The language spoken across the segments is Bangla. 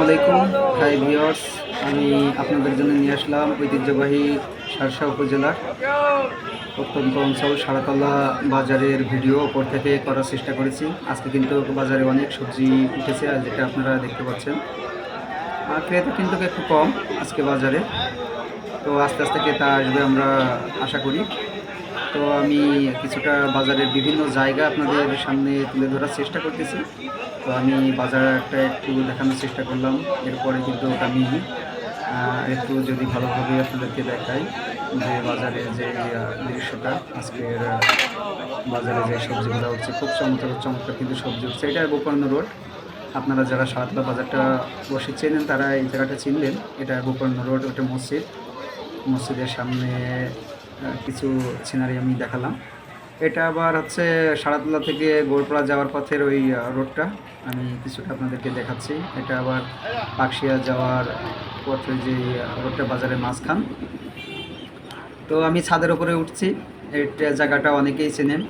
আলাইকুম। হাই ভিউয়ার্স, আমি আপনাদের জন্য নিয়ে আসলাম ঐতিহ্যবাহী শার্শা উপজেলার প্রত্যন্ত অঞ্চল সাড়াতলা বাজারের ভিডিও ওপর থেকে করার চেষ্টা করেছি। আজকে কিন্তু বাজারে অনেক সবজি উঠেছে, আর যেটা আপনারা দেখতে পাচ্ছেন। আর ক্রেতা কিন্তু একটু কম আজকে বাজারে, তো আস্তে আস্তে ক্রেতা আসবে আমরা আশা করি। তো আমি কিছুটা বাজারের বিভিন্ন জায়গা আপনাদের সামনে তুলে ধরার চেষ্টা করতেছি। তো আমি বাজারটা একটু দেখানোর চেষ্টা করলাম। এরপরে কিন্তু আমি একটু যদি ভালোভাবে আপনাদেরকে দেখাই যে বাজারে যে দৃশ্যটা আজকের বাজারে যে সবজিগুলো উঠছে, খুব চমৎকার চমৎকার কিন্তু সবজি উঠছে। এটা গোকর্ণ রোড। আপনারা যারা সারাতলা বাজারটা বসে চেনেন তারা এই জায়গাটা চিনবেন। এটা গোকর্ণ রোড, ওটা মসজিদ। মসজিদের সামনে কিছু সিনারি আমি দেখালাম। এটা আবার হচ্ছে সারাতলা থেকে গোলপাড়া যাওয়ার পথের ওই রোডটা আমি কিছুটা আপনাদেরকে দেখাচ্ছি। এটা আবার পাকশিয়া যাওয়ার পথে যে রোডটা, বাজারের মাঝখান। তো আমি ছাদের উপরে উঠছি। এটা জায়গাটা অনেকেই চেনেন,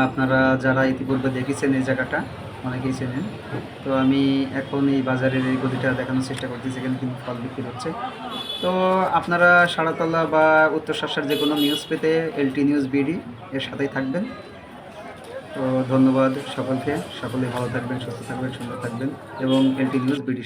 আপনারা যারা ইতিপূর্বে দেখেছেন এই জায়গাটা অনেকেই চেনেন। তো আমি এখন এই বাজারের এই গতিটা দেখানোর চেষ্টা করতেছি, এখানে কিন্তু ফল বিক্রি হচ্ছে। তো আপনারা সাড়াতলা বা উত্তর শাসার যে কোনো নিউজ পেতে এলটি নিউজ বিডি এর সাথেই থাকবেন। তো ধন্যবাদ সকলকে, সকলে ভালো থাকবেন, সুস্থ থাকবেন, সুন্দর থাকবেন এবং এলটি নিউজ বিডি